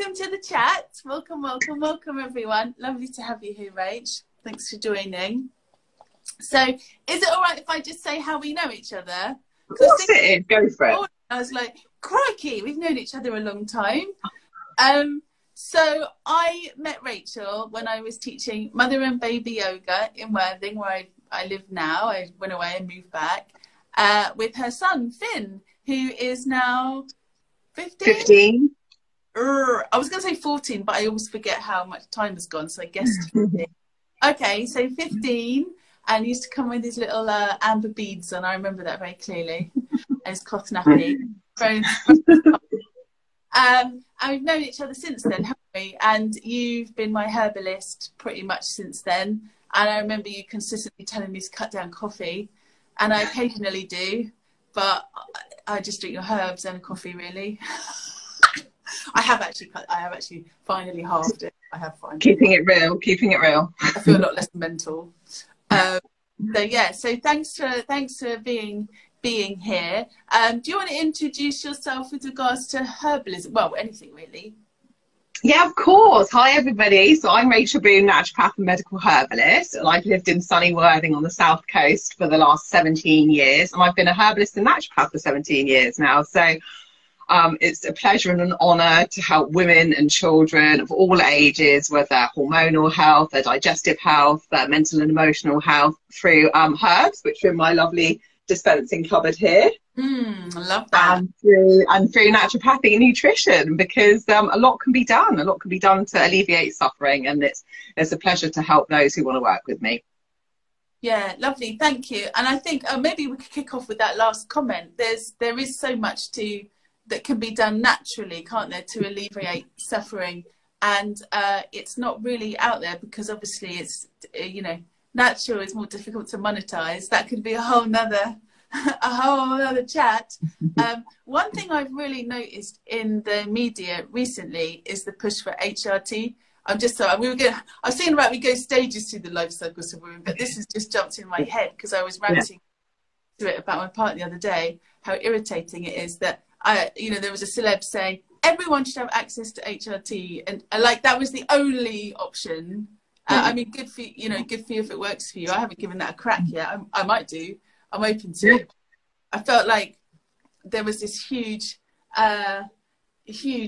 welcome to the chat. Welcome, welcome, welcome, everyone. Lovely to have you here, Rach. Thanks for joining. So, is it all right if I just say how we know each other? Of course it is. Go for it. I was like, crikey, we've known each other a long time. So I met Rachel when I was teaching mother and baby yoga in Worthing, where I live now. I went away and moved back with her son, Finn, who is now 15? 15. I was going to say 14, but I always forget how much time has gone, so I guessed 15. Okay, so 15, and used to come with his little amber beads on. I remember that very clearly. And his cloth nappy. And we've known each other since then, haven't we? And you've been my herbalist pretty much since then. And I remember you consistently telling me to cut down coffee, and I occasionally do, but I just drink your herbs and coffee, really. I have actually finally halved it. I have finally. Keeping it real, keeping it real. I feel a lot less mental. So yeah, so thanks for being here. Do you want to introduce yourself with regards to herbalism? Well, anything really. Yeah, of course. Hi, everybody. So I'm Rachel Boon, naturopath and medical herbalist, and I've lived in sunny Worthing on the south coast for the last 17 years, and I've been a herbalist and naturopath for 17 years now. So it's a pleasure and an honour to help women and children of all ages with their hormonal health, their digestive health, their mental and emotional health through herbs, which are in my lovely dispensing cupboard here. I love that. And through naturopathy and nutrition, because a lot can be done. A lot can be done to alleviate suffering, and it's a pleasure to help those who want to work with me. Yeah, lovely. Thank you. And I think maybe we could kick off with that last comment. There is so much that can be done naturally, can't there, to alleviate suffering, and it's not really out there because obviously it's natural is more difficult to monetize. That could be a whole nother chat. One thing I've really noticed in the media recently is the push for HRT. I was thinking about we go stages through the life cycles of women, but this has just jumped in my head because I was ranting to it about my partner the other day, how irritating it is that there was a celeb saying everyone should have access to HRT, and like that was the only option. I mean, good for you if it works for you. I haven't given that a crack yet. I might do. I'm open to it. I felt like there was this huge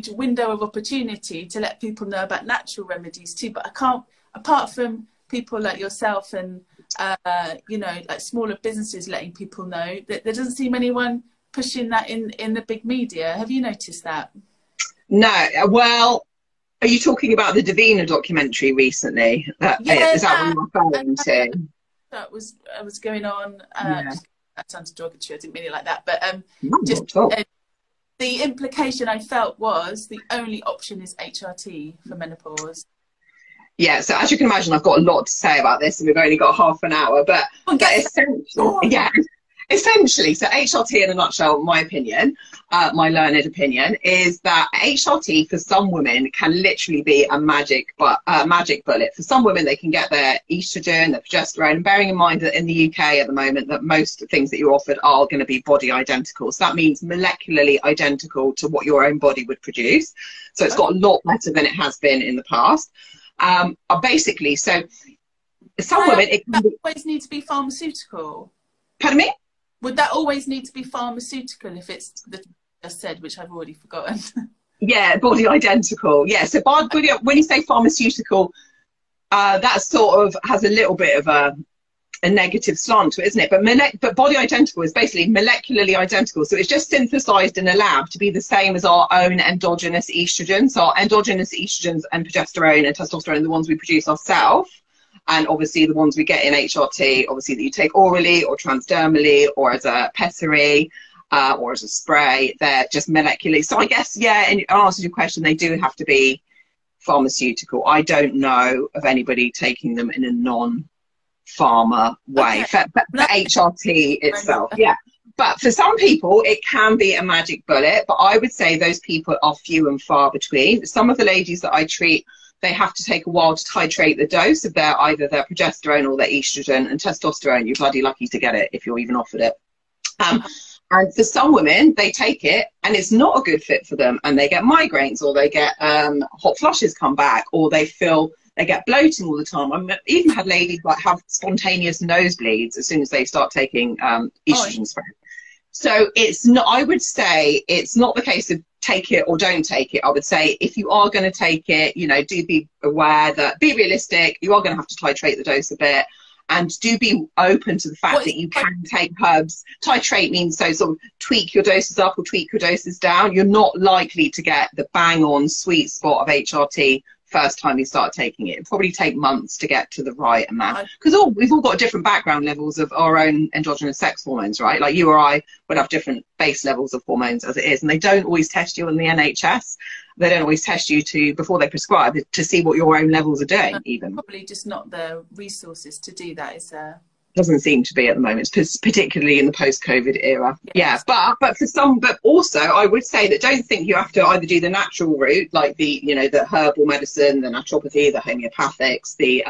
window of opportunity to let people know about natural remedies too. But I can't, apart from people like yourself and like smaller businesses letting people know, that there doesn't seem anyone pushing that in the big media. Have you noticed that? No. Well, are you talking about the Davina documentary recently? Is that what you're referring to? That was going on. That sounds derogatory. I didn't mean it like that. But the implication I felt was the only option is HRT for menopause. Yeah, so as you can imagine, I've got a lot to say about this, and we've only got half an hour. But essentially, so HRT in a nutshell, my opinion, my learned opinion, is that HRT for some women can literally be a magic bullet. For some women, they can get their estrogen, their progesterone, and bearing in mind that in the UK at the moment, that most things that you're offered are going to be body identical. So that means molecularly identical to what your own body would produce. So it's got a lot better than it has been in the past. Basically, so some women... It can always need to be pharmaceutical. Pardon me? Would that always need to be pharmaceutical if it's the just said, which I've already forgotten? Yeah, body identical. Yeah, so when you say pharmaceutical, that sort of has a little bit of a negative slant to it, isn't it? But body identical is basically molecularly identical. So it's just synthesized in a lab to be the same as our own endogenous estrogen. So our endogenous estrogens and progesterone and testosterone are the ones we produce ourselves. And obviously the ones we get in HRT, obviously that you take orally or transdermally or as a pessary or as a spray, they're just molecularly. So I guess, yeah, in answer to your question, they do have to be pharmaceutical. I don't know of anybody taking them in a non-pharma way for HRT itself. Yeah. But for some people, it can be a magic bullet. But I would say those people are few and far between. Some of the ladies that I treat, they have to take a while to titrate the dose of either their progesterone or their estrogen and testosterone. You're bloody lucky to get it if you're even offered it. And for some women, they take it and it's not a good fit for them, and they get migraines, or they get hot flushes come back, or they get bloating all the time. I've even had ladies like have spontaneous nosebleeds as soon as they start taking estrogen spray. So it's not, I would say it's not the case of take it or don't take it. I would say if you are going to take it, you know, do be aware that, be realistic, you are going to have to titrate the dose a bit, and do be open to the fact that you can take herbs. Titrate means so sort of tweak your doses up or tweak your doses down. You're not likely to get the bang on sweet spot of HRT first time you start taking it. It'll probably take months to get to the right amount, because we've all got different background levels of our own endogenous sex hormones, right? Like you or I would have different base levels of hormones as it is, and they don't always test you on the NHS. They don't always test you before they prescribe to see what your own levels are doing. Even probably just not the resources to do that. Is doesn't seem to be at the moment, particularly in the post-COVID era. Yes. Yeah, but for some, but also I would say that don't think you have to either do the natural route, like the, you know, the herbal medicine, the naturopathy, the homeopathics, the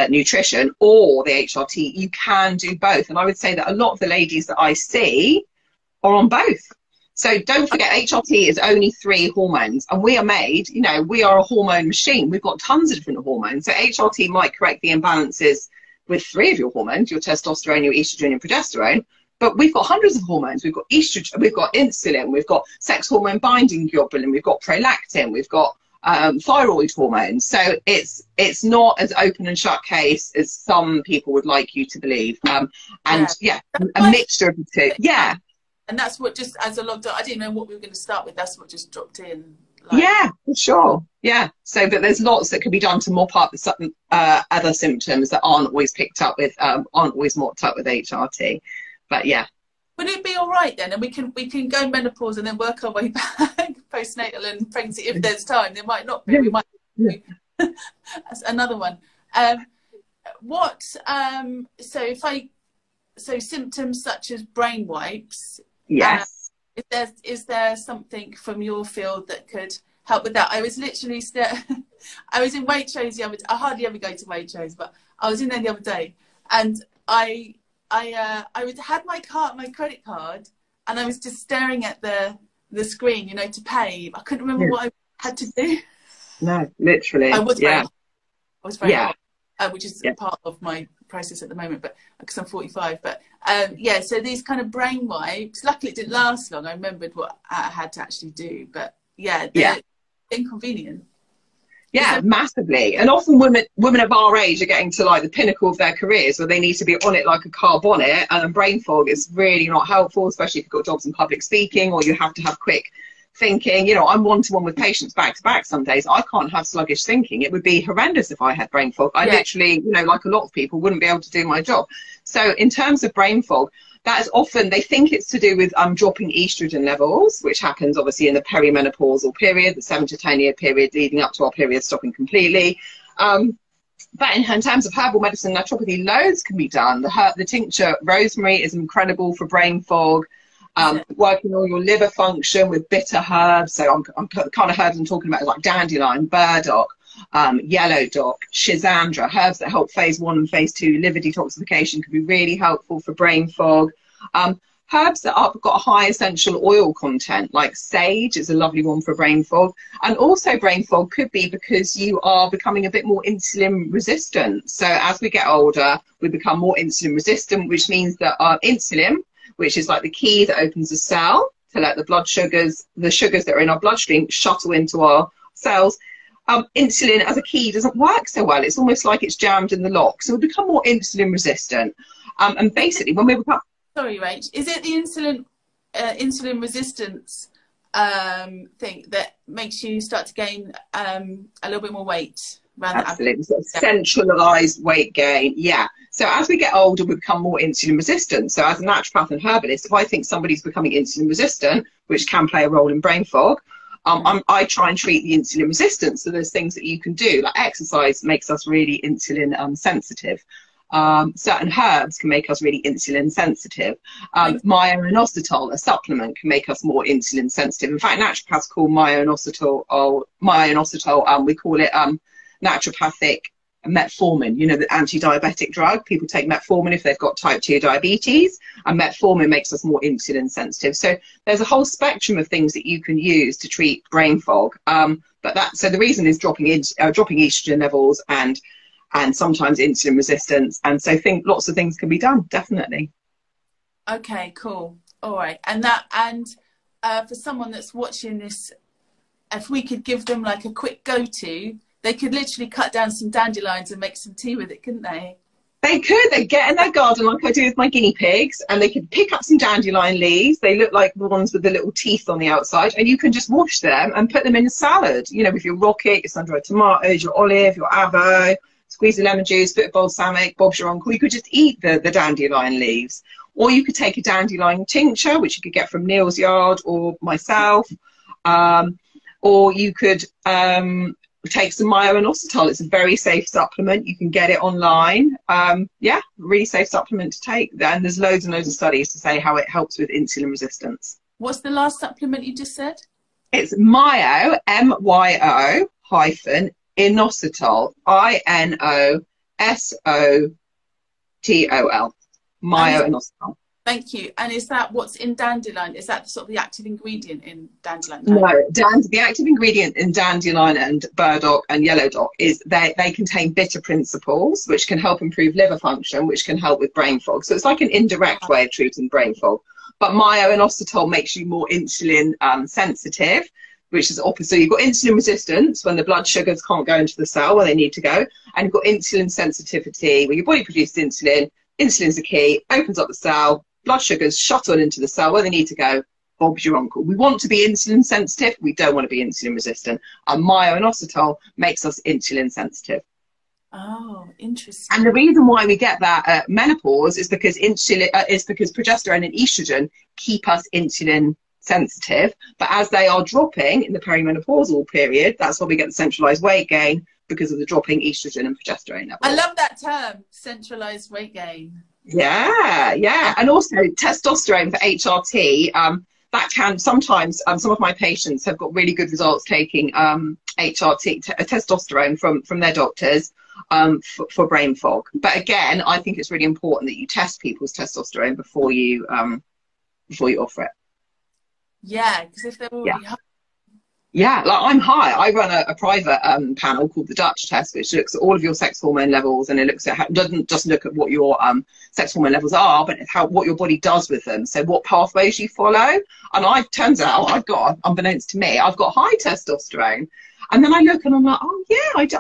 nutrition, or the HRT. You can do both, and I would say that a lot of the ladies that I see are on both. So don't forget, HRT is only 3 hormones, and we are made, you know, we are a hormone machine. We've got tons of different hormones. So HRT might correct the imbalances with 3 of your hormones, your testosterone, your estrogen, and progesterone. But we've got hundreds of hormones. We've got estrogen, we've got insulin, we've got sex hormone binding globulin, we've got prolactin, we've got thyroid hormones. So it's not as open and shut case as some people would like you to believe. A mixture of the two. Yeah. And that's what, just as a lockdown, I didn't know what we were going to start with. That's what just dropped in. Yeah, for sure. Yeah. So, but there's lots that can be done to mop up the other symptoms that aren't always picked up with, aren't always mopped up with HRT. But yeah. Would it be all right then? And we can go menopause and then work our way back postnatal and pregnancy if there's time. There might not be. Yeah. We might. That's another one. So symptoms such as brain wipes. Yes. Is there something from your field that could help with that? I was literally I was in Waitrose the other day. I hardly ever go to Waitrose, but I was in there the other day, and I had my credit card, and I was just staring at the screen, you know, to pay. I couldn't remember what I had to do. No, literally. I was very hot, which is part of my process at the moment, but because I'm 45. But so these kind of brain wipes, luckily it didn't last long. I remembered what I had to actually do, but they're inconvenient. Yeah, massively. And often women of our age are getting to like the pinnacle of their careers where they need to be on it like a car bonnet, and brain fog is really not helpful, especially if you've got jobs in public speaking or you have to have quick thinking. You know, I'm one-to-one with patients back to back some days. I can't have sluggish thinking. It would be horrendous if I had brain fog. I literally, you know, like a lot of people, wouldn't be able to do my job. So in terms of brain fog, that is often, they think it's to do with dropping estrogen levels, which happens obviously in the perimenopausal period, the 7 to 10 year period leading up to our period stopping completely. But in terms of herbal medicine, naturopathy, loads can be done. The tincture rosemary is incredible for brain fog. Working on your liver function with bitter herbs. So the kind of herbs I'm talking about like dandelion, burdock, yellow dock, schizandra, herbs that help phase 1 and phase 2 liver detoxification can be really helpful for brain fog. Herbs that have got a high essential oil content, like sage is a lovely one for brain fog. And also brain fog could be because you are becoming a bit more insulin resistant. So as we get older, we become more insulin resistant, which means that our insulin, which is like the key that opens a cell to let the sugars that are in our bloodstream shuttle into our cells. Insulin as a key doesn't work so well. It's almost like it's jammed in the lock. So we become more insulin resistant. And basically when we become... Sorry, Rach. Is it the insulin resistance thing that makes you start to gain a little bit more weight? Absolutely. Sort of centralized weight gain. Yeah. So as we get older, we become more insulin resistant. So as a naturopath and herbalist, if I think somebody's becoming insulin resistant, which can play a role in brain fog, I try and treat the insulin resistance. So there's things that you can do, like exercise makes us really insulin sensitive. Certain herbs can make us really insulin sensitive. Myo-inositol, a supplement, can make us more insulin sensitive. In fact, naturopaths call myo-inositol, we call it naturopathic metformin, you know, the anti-diabetic drug. People take metformin if they've got type 2 diabetes, and metformin makes us more insulin sensitive. So there's a whole spectrum of things that you can use to treat brain fog. So the reason is dropping estrogen levels and sometimes insulin resistance. And so lots of things can be done, definitely. Okay, cool. All right. And for someone that's watching this, if we could give them like a quick go-to, they could literally cut down some dandelions and make some tea with it, couldn't they? They could. They'd get in their garden like I do with my guinea pigs, and they could pick up some dandelion leaves. They look like the ones with the little teeth on the outside, and you can just wash them and put them in a salad, you know, with your rocket, your sun-dried tomatoes, your olive, your avo, squeeze the lemon juice, bit of balsamic, Bob's your uncle. You could just eat the dandelion leaves. Or you could take a dandelion tincture, which you could get from Neil's Yard or myself. Or you could take some myo-inositol. It's a very safe supplement. You can get it online. Yeah, really safe supplement to take. And there's loads and loads of studies to say how it helps with insulin resistance. What's the last supplement you just said? It's myo, MYO hyphen inositol, INOSOTOL. Myo-inositol. Thank you. And is that what's in dandelion? Is that sort of the active ingredient in dandelion? No, the active ingredient in dandelion and burdock and yellow dock is they contain bitter principles, which can help improve liver function, which can help with brain fog. So it's like an indirect way of treating brain fog. But myo-inositol makes you more insulin sensitive, which is the opposite. So you've got insulin resistance when the blood sugars can't go into the cell where they need to go. And you've got insulin sensitivity where your body produces insulin. Insulin's the key, opens up the cell, blood sugars shuttle into the cell where they need to go. Bob's your uncle. We want to be insulin sensitive. We don't want to be insulin resistant. And myo-inositol makes us insulin sensitive. Oh, interesting. And the reason why we get that at menopause is because progesterone and estrogen keep us insulin sensitive. But as they are dropping in the perimenopausal period, that's why we get the centralized weight gain, because of the dropping estrogen and progesterone levels. I love that term, centralized weight gain. Yeah, yeah. And also testosterone for HRT, that can sometimes, some of my patients have got really good results taking HRT, testosterone from their doctors for brain fog. But again, I think it's really important that you test people's testosterone before you offer it. Yeah, because if they're already high. Yeah, like I'm high. I run a private panel called the Dutch test, which looks at all of your sex hormone levels, and it looks at doesn't just look at what your sex hormone levels are, but what your body does with them. So what pathways you follow. And turns out I've got, unbeknownst to me, I've got high testosterone. And then I look and I'm like, oh yeah, I do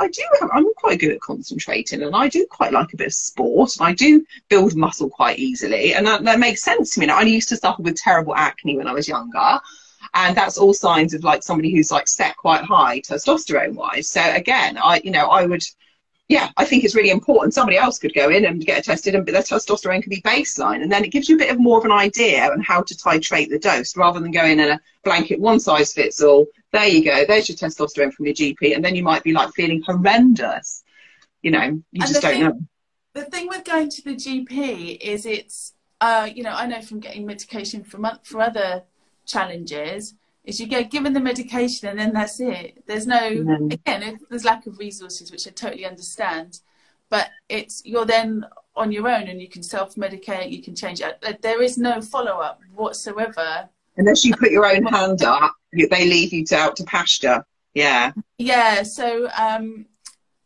I'm quite good at concentrating, and I do quite like a bit of sport, and I do build muscle quite easily, and that makes sense to me. Now, I used to suffer with terrible acne when I was younger. And that's all signs of like somebody who's like set quite high testosterone wise. So again, I think it's really important. Somebody else could go in and get tested, and their testosterone could be baseline, and then it gives you a bit of more of an idea on how to titrate the dose, rather than going in a blanket one size fits all. There you go. There's your testosterone from your GP, and then you might be like feeling horrendous. You know, you just don't know. The thing with going to the GP is it's, I know from getting medication for other challenges, is you get given the medication and then that's it. There's again, there's lack of resources, which I totally understand, but you're then on your own and you can self-medicate, you can change it. There is no follow-up whatsoever. Unless you put your own hand up, they leave you out to pasture. Yeah. Yeah, so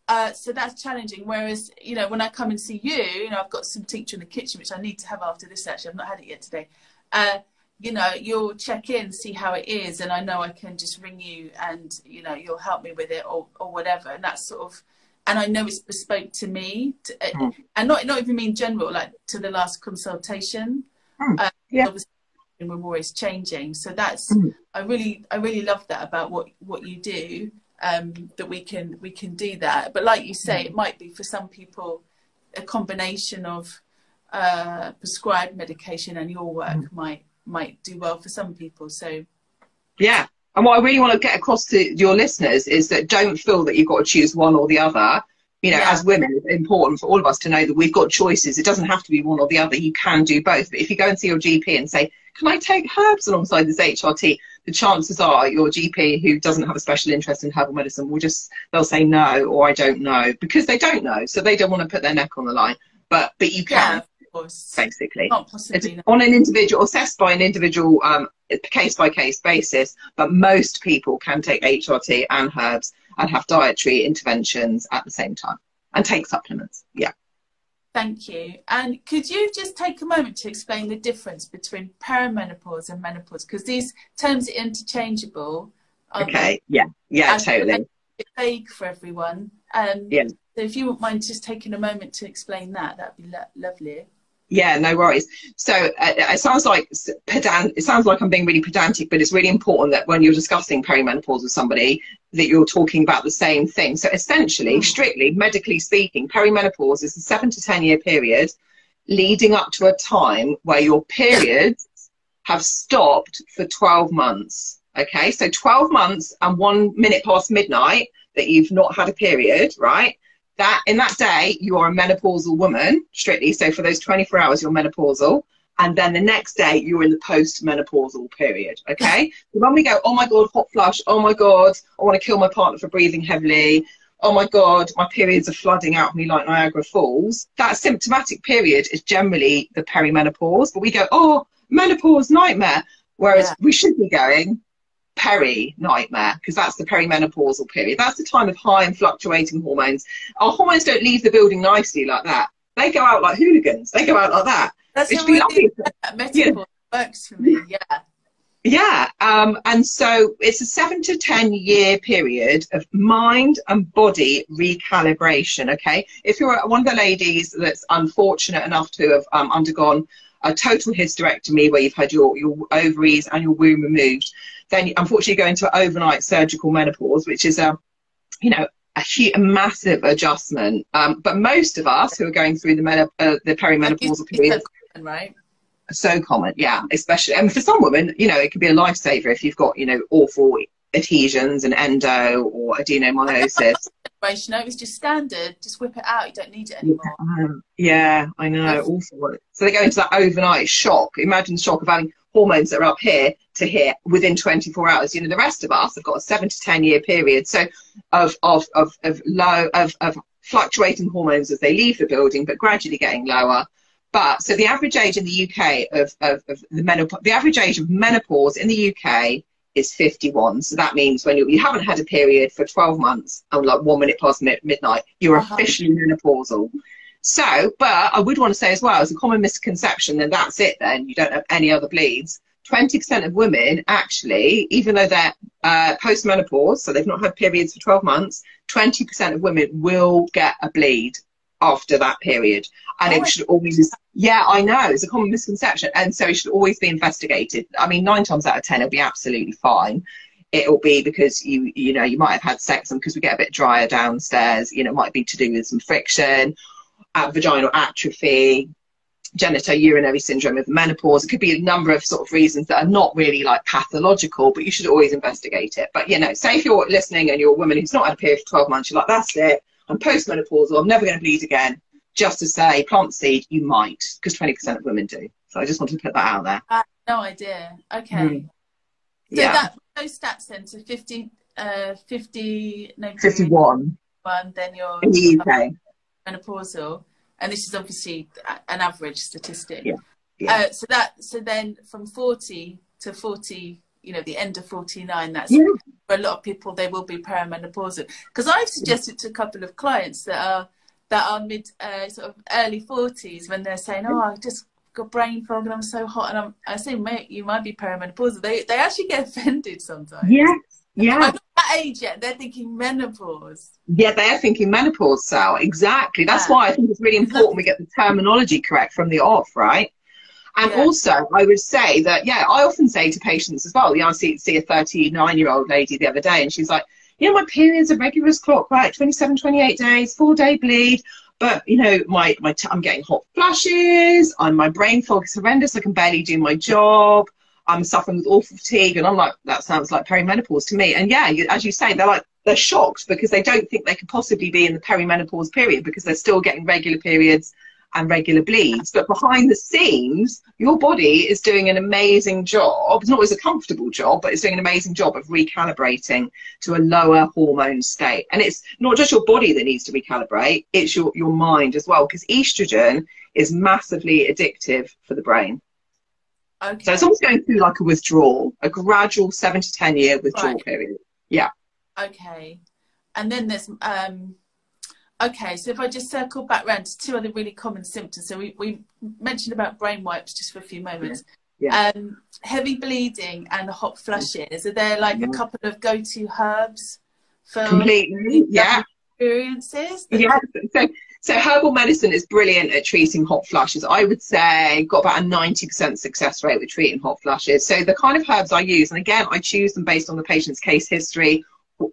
that's challenging. Whereas, when I come and see you, I've got some tincture in the kitchen, which I need to have after this actually. I've not had it yet today. You'll check in, see how it is, and I know I can just ring you and, you'll help me with it or whatever. And that's sort of, and I know it's bespoke to me, and not even mean general, like to the last consultation. Yeah. Obviously, we're always changing. So that's, I really love that about what you do, that we can do that. But like you say, it might be for some people a combination of prescribed medication and your work might do well for some people. So yeah, and what I really want to get across to your listeners is that don't feel that you've got to choose one or the other. As women, it's important for all of us to know that we've got choices. It doesn't have to be one or the other. You can do both. But if you go and see your GP and say, can I take herbs alongside this HRT? the chances are your GP, who doesn't have a special interest in herbal medicine, they'll say no, or I don't know, because they don't know, so they don't want to put their neck on the line. But you can, of course, basically. can't possibly on an individual, assessed by an individual, case by case basis. But most people can take HRT and herbs and have dietary interventions at the same time and take supplements. Yeah. Thank you. And could you just take a moment to explain the difference between perimenopause and menopause? Because these terms are interchangeable. Okay. Yeah. Yeah, totally. It's vague for everyone. Yeah. So if you wouldn't mind just taking a moment to explain that, that'd be lovely. Yeah, no worries. So it sounds like it sounds like I'm being really pedantic, but it's really important that when you're discussing perimenopause with somebody, that you're talking about the same thing. So essentially, strictly medically speaking, perimenopause is a 7 to 10 year period leading up to a time where your periods have stopped for 12 months. Okay, so 12 months and 1 minute past midnight that you've not had a period, right? That in that day you are a menopausal woman, strictly. So for those 24 hours you're menopausal, and then the next day you're in the post-menopausal period. Okay. So when we go, oh my god, hot flush, oh my god, I want to kill my partner for breathing heavily, oh my god, my periods are flooding out of me like Niagara Falls, that symptomatic period is generally the perimenopause. But we go, oh, menopause nightmare, whereas we should be going peri-nightmare, because that's the perimenopausal period. That's the time of high and fluctuating hormones. Our hormones don't leave the building nicely like that. They go out like hooligans. They go out like that. That's a really metaphor works for me. Yeah. Yeah. And so it's a 7 to 10 year period of mind and body recalibration. Okay. If you're one of the ladies that's unfortunate enough to have undergone a total hysterectomy, where you've had your ovaries and your womb removed, then unfortunately you go into overnight surgical menopause, which is a massive adjustment. But most of us who are going through the perimenopausal period, right? So common, yeah. Especially, and for some women, it could be a lifesaver if you've got, awful adhesions and endo or adenomyosis. It was just standard. Just whip it out. You don't need it anymore. Yeah, I know. Awful. So they go into that overnight shock. Imagine the shock of having hormones that are up here to here within 24 hours. The rest of us have got a 7 to 10 year period. So of fluctuating hormones as they leave the building, but gradually getting lower. But so the average age in the UK the average age of menopause in the UK is 51. So that means when you haven't had a period for 12 months and like 1 minute past midnight, you're officially menopausal. So, but I would want to say as well, as a common misconception, then that's it then, you don't have any other bleeds. 20% of women actually, even though they're post-menopause, so they've not had periods for 12 months, 20% of women will get a bleed after that period. And it should always, yeah, I know, it's a common misconception. And so it should always be investigated. I mean, 9 times out of 10, it'll be absolutely fine. It'll be because you might have had sex, and because we get a bit drier downstairs, it might be to do with some friction, vaginal atrophy, genitourinary syndrome of menopause. It could be a number of sort of reasons that are not really like pathological, but you should always investigate it. But say if you're listening and you're a woman who's not had a period for 12 months, you're like, that's it, I'm postmenopausal, I'm never going to bleed again. Just to say, plant seed, you might, because 20% of women do. So I just wanted to put that out there. I had no idea. Okay. So that those stats then, so 51. Then you're in the UK. Menopausal, and this is obviously an average statistic. Yeah. So then from 40 to 40, the end of 49, that's for a lot of people, they will be perimenopausal. Because I've suggested to a couple of clients that are mid sort of early 40s, when they're saying, oh, I just got brain fog and I'm so hot, and I say, mate, you might be perimenopausal. They actually get offended sometimes. Yeah. I'm not that age yet. They're thinking menopause. Yeah, they're thinking menopause, Sal. Exactly. That's why I think it's really important we get the terminology correct from the off, right? And also, I would say that, I often say to patients as well, I see a 39-year-old lady the other day, and she's like, my periods are regular as clockwork, 27, 28 days, 4-day bleed. But, I'm getting hot flashes, my brain fog is horrendous, I can barely do my job, I'm suffering with awful fatigue. And I'm like, that sounds like perimenopause to me. And as you say, they're shocked because they don't think they could possibly be in the perimenopause period, because they're still getting regular periods and regular bleeds. But behind the scenes, your body is doing an amazing job. It's not always a comfortable job, but it's doing an amazing job of recalibrating to a lower hormone state. And it's not just your body that needs to recalibrate, it's your mind as well, because estrogen is massively addictive for the brain. Okay. So it's almost going through like a withdrawal, a gradual 7 to 10 year withdrawal period. Yeah. Okay. And then there's okay, so if I just circle back round to two other really common symptoms. So we mentioned about brain wipes just for a few moments. Yeah. Heavy bleeding and hot flushes. Are there like a couple of go-to herbs for completely? Yeah. Experiences? Yeah. So herbal medicine is brilliant at treating hot flushes. I would say got about a 90% success rate with treating hot flushes. So the kind of herbs I use, and again, I choose them based on the patient's case history,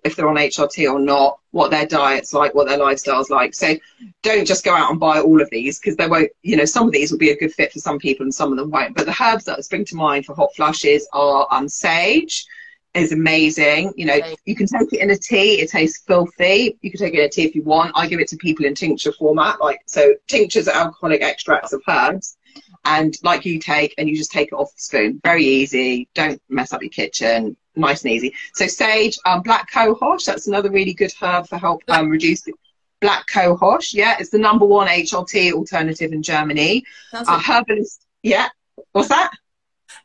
if they're on HRT or not, what their diet's like, what their lifestyle's like. So don't just go out and buy all of these, because they won't, you know, some of these will be a good fit for some people and some of them won't. But the herbs that spring to mind for hot flushes are sage is amazing. You know, you can take it in a tea. It tastes filthy. You can take it in a tea if you want. I give it to people in tincture format. Like, so tinctures are alcoholic extracts of herbs, and like you take, and you just take it off the spoon. Very easy. Don't mess up your kitchen. Nice and easy. So sage, black cohosh, that's another really good herb for help reduce it. Black cohosh, yeah, it's the #1 HRT alternative in Germany. Like Herbalist, yeah. What's that?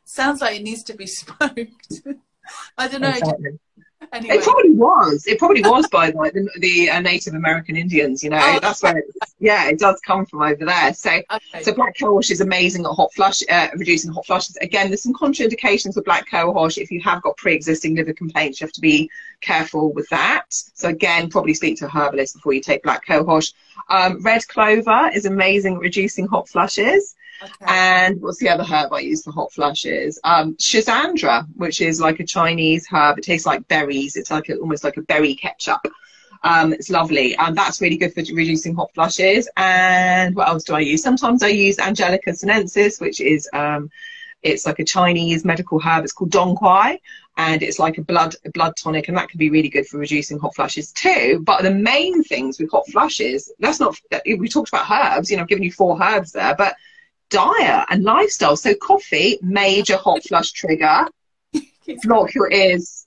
Sounds like it needs to be smoked. I don't know. Exactly. Anyway. It probably was by like the Native American Indians, you know. Oh, that's where it does come from over there. So so black cohosh is amazing at hot flush, reducing hot flushes. Again, there's some contraindications with black cohosh. If you have got pre-existing liver complaints, you have to be careful with that. So again, probably speak to a herbalist before you take black cohosh. Red clover is amazing at reducing hot flushes. Okay. And what's the other herb I use for hot flushes? Schisandra, which is like a Chinese herb. It tastes like berries. It's like almost like a berry ketchup. It's lovely, and that's really good for reducing hot flushes. And what else do I use? Sometimes I use Angelica sinensis, which is it's like a Chinese medical herb. It's called dongquai, and it's like a blood tonic, and that can be really good for reducing hot flushes too. But the main things with hot flushes, we talked about herbs. You know, I've given you 4 herbs there, but diet and lifestyle. So coffee, major hot flush trigger. Block your ears,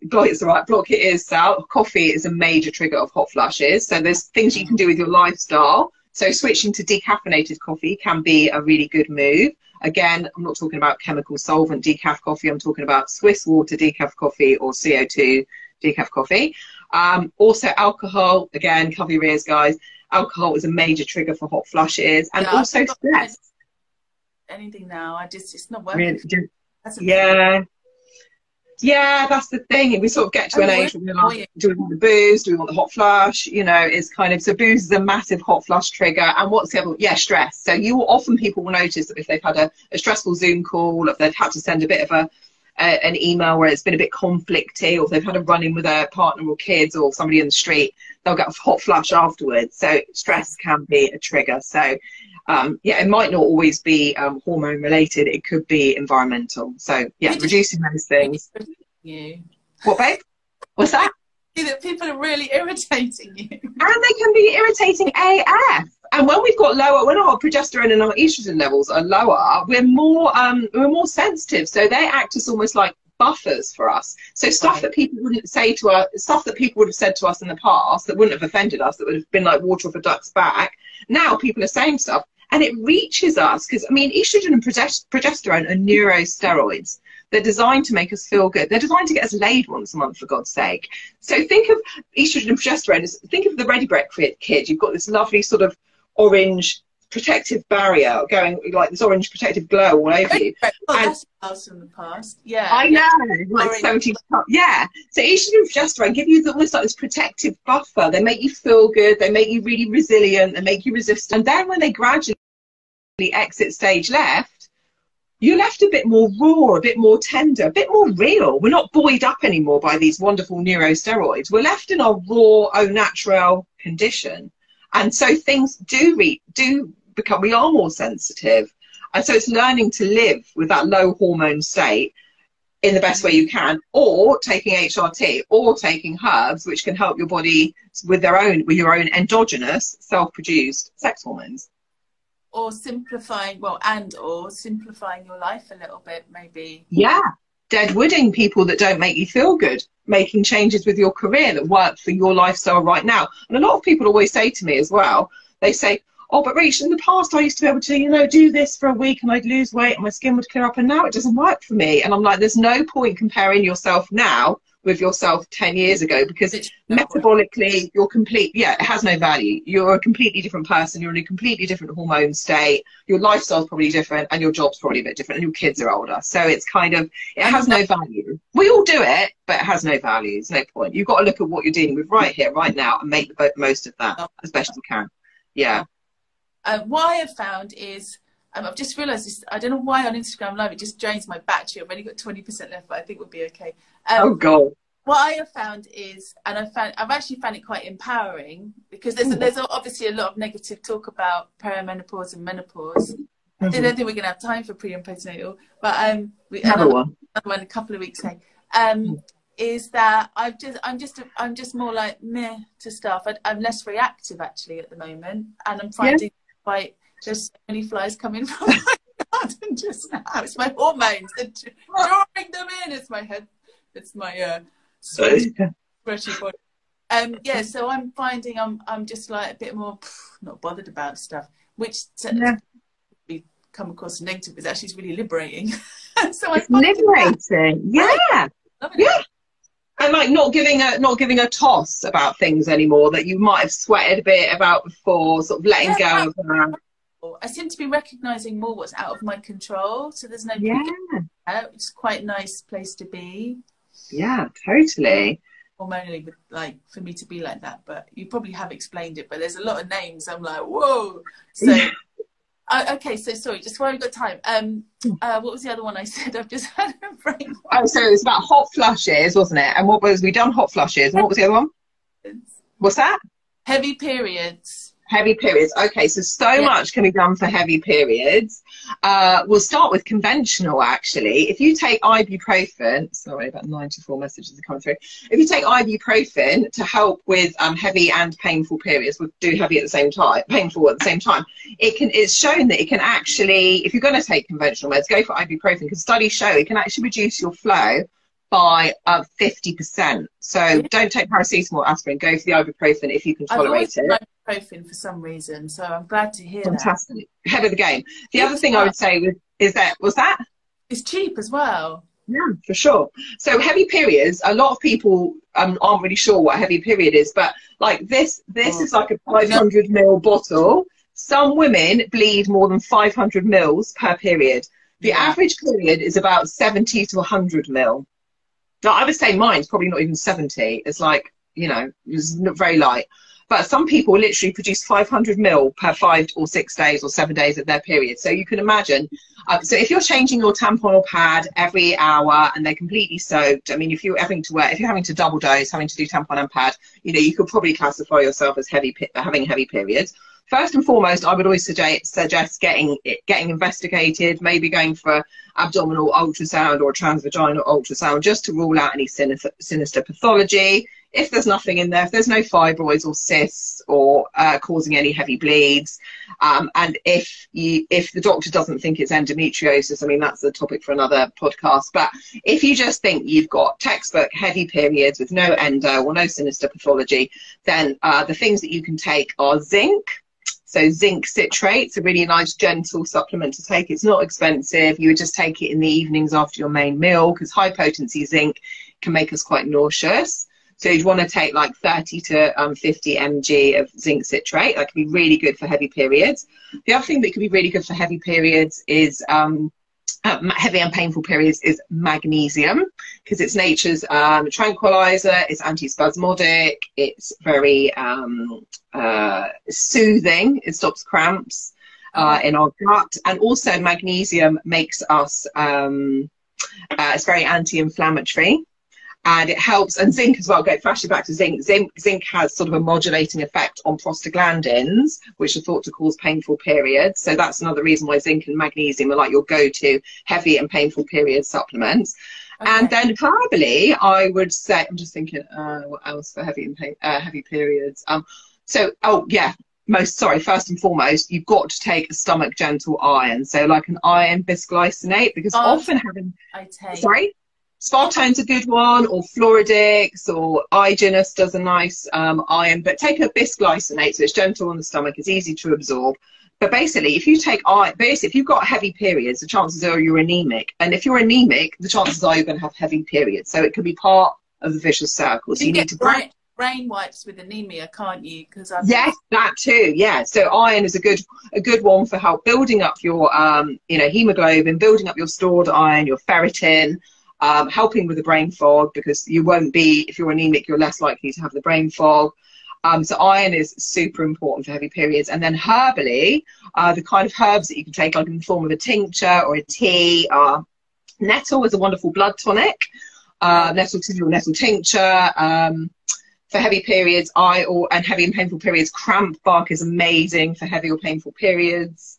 Sal. Coffee is a major trigger of hot flushes. So there's things you can do with your lifestyle. So switching to decaffeinated coffee can be a really good move. Again, I'm not talking about chemical solvent decaf coffee. I'm talking about Swiss water decaf coffee or CO2 decaf coffee. Also alcohol, again, cover your ears, guys. Alcohol is a major trigger for hot flushes, and also stress. Anything now, it's not working. Yeah, that's the thing. We sort of get to an age where we're like, do we want the booze? Do we want the hot flush? You know, it's kind of, so booze is a massive hot flush trigger. And what's the other? Yeah, stress. So people will notice that if they've had a stressful Zoom call, if they've had to send a bit of an email where it's been a bit conflicty, or if they've had a run-in with their partner or kids or somebody in the street, they'll get a hot flush afterwards. So stress can be a trigger. So yeah, it might not always be hormone related. It could be environmental. So yeah, reducing those things. What, babe? What's that? That people are really irritating you. And they can be irritating AF. And when we've got when our progesterone and our estrogen levels are lower, we're more sensitive. So they act as almost like buffers for us. So stuff that people wouldn't say to us, stuff that people would have said to us in the past that wouldn't have offended us, that would have been like water off a duck's back. Now people are saying stuff, and it reaches us, because I mean, estrogen and progesterone are neurosteroids. They're designed to make us feel good. They're designed to get us laid once a month, for God's sake. So think of estrogen and progesterone as, think of the Ready Brek kid. You've got this lovely sort of orange protective barrier going, like this orange protective glow all over you. Oh, that's us in the past. Yeah. I know. Like 70s. Yeah. So estrogen and progesterone give you almost like this protective buffer. They make you feel good. They make you really resilient. They make you resistant. And then when they gradually exit stage left, you're left a bit more raw, a bit more tender, a bit more real. We're not buoyed up anymore by these wonderful neurosteroids. We're left in our raw, au naturel condition. And so things do become, we are more sensitive. And so it's learning to live with that low hormone state in the best way you can, or taking HRT, or taking herbs, which can help your body with your own endogenous self-produced sex hormones. or simplifying, well, and or simplifying your life a little bit, maybe. Yeah. Deadwooding people that don't make you feel good, making changes with your career that work for your lifestyle right now. And a lot of people always say to me as well, they say, oh, but Rach, in the past I used to be able to, you know, do this for a week and I'd lose weight and my skin would clear up, and now it doesn't work for me. And I'm like, there's no point comparing yourself now with yourself 10 years ago, because metabolically you're it has no value. You're a completely different person, you're in a completely different hormone state, your lifestyle's probably different, and your job's probably a bit different, and your kids are older, so it's kind of, it has no value. We all do it, but it has no value. There's no point. You've got to look at what you're dealing with right here, right now, and make the most of that as best you can. Yeah. What I have found is, I've just realised this, I don't know why on Instagram Live it just drains my battery. I've only got 20% left, but I think we'll be okay. Oh God. What I have found is, and I've actually found it quite empowering, because there's obviously a lot of negative talk about perimenopause and menopause. I don't think we're going to have time for pre and postnatal, but another one in a couple of weeks. Is that I'm just more like meh to stuff. I'm less reactive actually at the moment, and I'm finding quite, there's so many flies coming from my garden just now. It's my hormones, drawing them in. It's my head. It's my sweaty body. Yeah, so I'm finding I'm just like a bit more not bothered about stuff, which come across as negative, is actually really liberating. So it's liberating. Yeah. Yeah. And like not giving a toss about things anymore that you might have sweated a bit about before, sort of letting go of that. I seem to be recognising more what's out of my control, so there's no it's quite a nice place to be. Yeah, totally. Hormonally, like for me to be like that, but you probably have explained it. But there's a lot of names. I'm like, whoa. So okay, so sorry, just while we've got time. What was the other one I said? I've just had a brain. Oh, so it was about hot flushes, wasn't it? And we done hot flushes, and what was the other one? What's that? Heavy periods. Heavy periods. Okay, so much can be done for heavy periods. We'll start with conventional, actually. If you take ibuprofen, sorry, about 94 messages are coming through. If you take ibuprofen to help with heavy and painful periods, we'll do heavy at the same time, painful at the same time. It's shown that it can actually, if you're going to take conventional meds, go for ibuprofen, because studies show it can actually reduce your flow by 50%. So don't take paracetamol, aspirin. Go for the ibuprofen if you can tolerate it. Ibuprofen for some reason, so I'm glad to hear Fantastic. Ahead of the game. The other thing I would say is that it's cheap as well. Yeah, for sure. So heavy periods, a lot of people aren't really sure what a heavy period is, but like this is like a 500 ml bottle. Some women bleed more than 500 mils per period. The average period is about 70 to 100 mil. Now, I would say mine's probably not even 70. It's like, you know, it's not very light. But some people literally produce 500 mil per 5 or 6 days or 7 days of their period. So you can imagine. So if you're changing your tampon or pad every hour and they're completely soaked, I mean, if you're having to double dose, having to do tampon and pad, you know, you could probably classify yourself as having heavy periods. First and foremost, I would always suggest getting investigated, maybe going for abdominal ultrasound or a transvaginal ultrasound, just to rule out any sinister pathology. If there's nothing in there, if there's no fibroids or cysts or causing any heavy bleeds, and if the doctor doesn't think it's endometriosis, I mean, that's a topic for another podcast. But if you just think you've got textbook heavy periods with no endo or no sinister pathology, then the things that you can take are zinc. So zinc citrate's a really nice, gentle supplement to take. It's not expensive. You would just take it in the evenings after your main meal, because high potency zinc can make us quite nauseous. So you'd want to take like 30 to 50 mg of zinc citrate. That can be really good for heavy periods. The other thing that can be really good for heavy periods is heavy and painful periods is magnesium, because it's nature's tranquilizer. It's antispasmodic. It's very soothing. It stops cramps in our gut, and also magnesium makes us it's very anti-inflammatory. And it helps, and zinc as well, flashing back to zinc. Zinc has sort of a modulating effect on prostaglandins, which are thought to cause painful periods. So that's another reason why zinc and magnesium are like your go-to heavy and painful period supplements. Okay. And then herbally, I would say, I'm just thinking, what else for heavy periods? first and foremost, you've got to take a stomach gentle iron. So like an iron bisglycinate, because often having, Spartone's a good one, or Floridix, or Igenus does a nice iron, but take a bisglycinate, so it's gentle on the stomach, it's easy to absorb. But basically, if you take iron, if you've got heavy periods, the chances are you're anemic. And if you're anemic, the chances are you're going to have heavy periods. So it can be part of the vicious circle. So you need to brain wipes with anemia, can't you? Yes, that too. Yeah. So iron is a good one for help building up your hemoglobin, building up your stored iron, your ferritin, helping with the brain fog, because you won't be, if you're anemic, you're less likely to have the brain fog. So iron is super important for heavy periods. And then herbally, the kind of herbs that you can take, like in the form of a tincture or a tea, nettle is a wonderful blood tonic. Nettle tea or nettle tincture. For heavy periods, and heavy and painful periods, cramp bark is amazing for heavy or painful periods.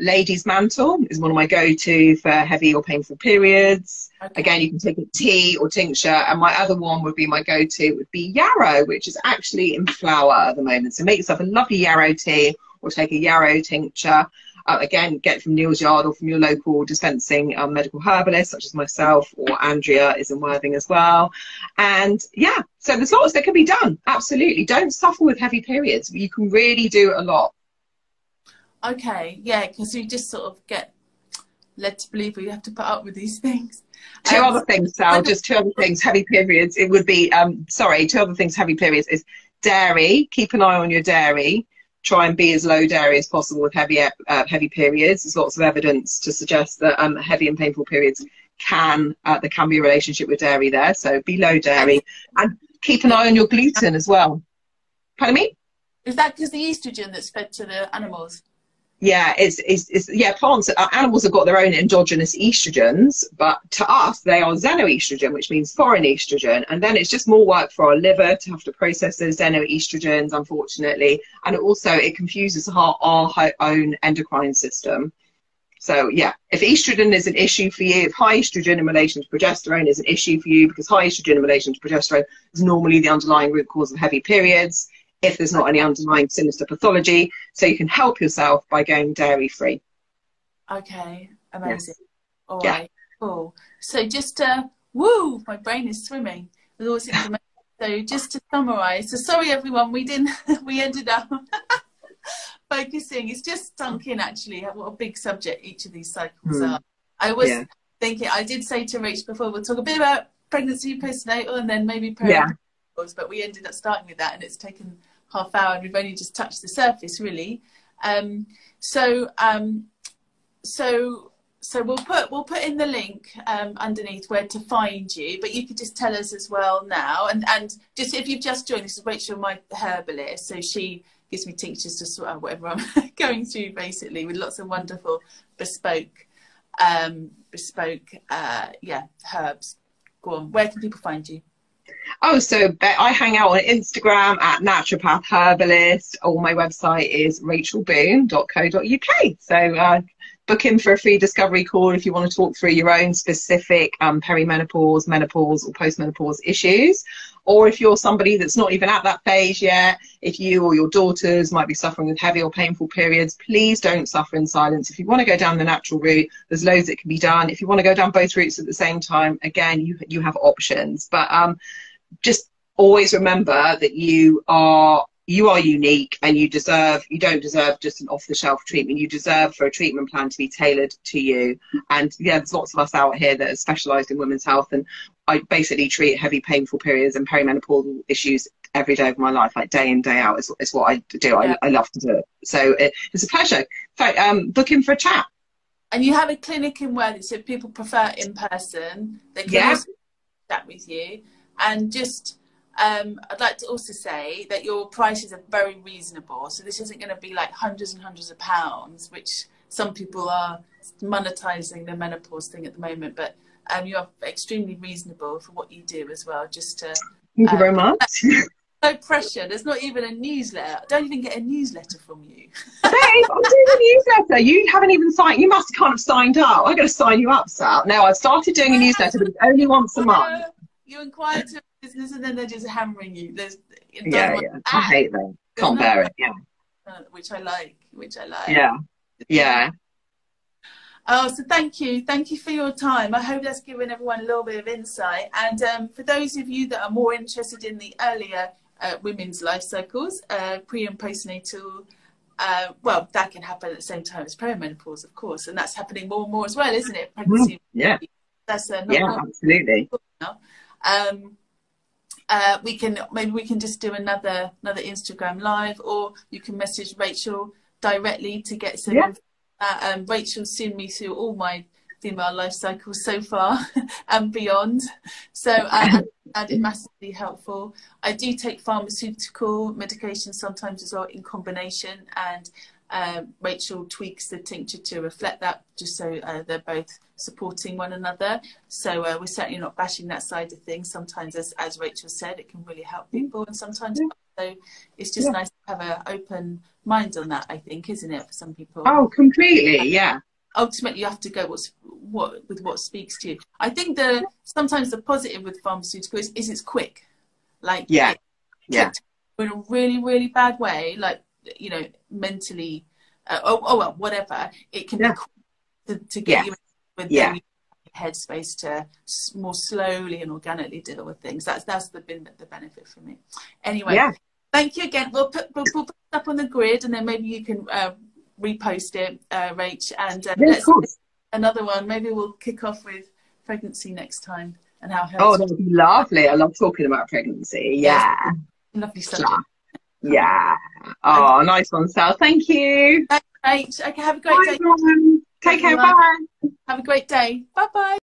Lady's mantle is one of my go-to for heavy or painful periods. Okay. Again, you can take a tea or tincture, and my other one would be my go-to would be yarrow, which is actually in flower at the moment. So make yourself a lovely yarrow tea or take a yarrow tincture. Again, get it from Neil's Yard or from your local dispensing medical herbalist, such as myself, or Andrea is in Worthing as well. And yeah, so there's lots that can be done. Absolutely. Don't suffer with heavy periods. You can really do a lot. Okay, yeah, because you just sort of get led to believe you have to put up with these things. Two other things, Sal, just two other things, heavy periods. It would be, two other things, heavy periods, is dairy. Keep an eye on your dairy. Try and be as low dairy as possible with heavy periods. There's lots of evidence to suggest that heavy and painful periods there can be a relationship with dairy there. So be low dairy, and keep an eye on your gluten as well. Pardon me? Is that because the estrogen that's fed to the animals? Yeah, plants, animals have got their own endogenous estrogens, but to us, they are xenoestrogen, which means foreign estrogen. And then it's just more work for our liver to have to process those xenoestrogens, unfortunately. And it confuses our own endocrine system. So yeah, if estrogen is an issue for you, if high estrogen in relation to progesterone is an issue for you, because high estrogen in relation to progesterone is normally the underlying root cause of heavy periods, if there's not any underlying sinister pathology. So you can help yourself by going dairy free. Okay, amazing. Yes. All yeah. Right, cool. So just woo, my brain is swimming with all this information. So just to summarize, so sorry everyone, we ended up focusing, it's just sunk in actually what a big subject each of these cycles are. I was thinking, I did say to Rach before, we'll talk a bit about pregnancy, postnatal, and then maybe perimenopause, but we ended up starting with that, and it's taken half hour and we've only just touched the surface really. So we'll put in the link underneath where to find you, but you could just tell us as well now, and just if you've just joined, this is Rachel, my herbalist, so she gives me tinctures to sort out whatever I'm going through, basically, with lots of wonderful bespoke herbs. Go on, where can people find you? Oh, so I hang out on Instagram at Naturopath Herbalist, or my website is rachelboon.co.uk. So book in for a free discovery call if you want to talk through your own specific perimenopause, menopause or postmenopause issues. Or if you're somebody that's not even at that phase yet, if you or your daughters might be suffering with heavy or painful periods, please don't suffer in silence. If you want to go down the natural route, there's loads that can be done. If you want to go down both routes at the same time, again, you have options. But just always remember that you are unique, and you don't deserve just an off-the-shelf treatment. You deserve for a treatment plan to be tailored to you. And yeah, there's lots of us out here that are specialised in women's health, and I basically treat heavy painful periods and perimenopausal issues every day of my life, like day in, day out. Is what I do. Yeah. I love to do it. So it's a pleasure. In fact, book in for a chat. And you have a clinic in Worthing, so if people prefer in person, they can also chat with you. And just I'd like to also say that your prices are very reasonable. So this isn't going to be like hundreds and hundreds of pounds, which some people are monetizing the menopause thing at the moment. But you are extremely reasonable for what you do as well. Just to thank you very much. No pressure. There's not even a newsletter. I don't even get a newsletter from you. Babe, I'm doing a newsletter. You haven't even signed. You must have kind of signed up. I'm going to sign you up, Sal. No, I've started doing a newsletter, but it's only once a month. You inquire to business and then they're just hammering you. I hate them. Can't bear it. Yeah. Which I like. Yeah. Yeah. Oh, so thank you for your time. I hope that's given everyone a little bit of insight. And for those of you that are more interested in the earlier women's life cycles, pre and postnatal, well, that can happen at the same time as perimenopause, of course, and that's happening more and more as well, isn't it? Pregnancy. Yeah. That's yeah, absolutely. Maybe we can just do another Instagram live, or you can message Rachel directly to get some. Rachel's seen me through all my female life cycles so far and beyond, so and it's massively helpful. I do take pharmaceutical medication sometimes as well in combination, and Rachel tweaks the tincture to reflect that, just so they're both supporting one another. So we're certainly not bashing that side of things. Sometimes, as Rachel said, it can really help people, and sometimes so it's just nice to have an open mind on that, I think, isn't it, for some people? Oh, completely. Yeah. Ultimately, you have to go with what speaks to you. I think sometimes the positive with pharmaceutical is it's quick. Like, in a really, really bad way, like, you know, mentally, well, whatever, it can be quick to get you with the headspace to more slowly and organically deal with things. That's been the benefit for me. Anyway, thank you again. We'll put it up on the grid, and then maybe you can repost it, Rach, and let's do another one. Maybe we'll kick off with pregnancy next time and how healthy. Oh, that would be lovely. I love talking about pregnancy. Yeah. Lovely subject. Yeah. Oh, nice one, Sal. Thank you. Thanks, Rach. Okay, have a great day. Everyone. Take care. Bye. Have a great day. Bye-bye.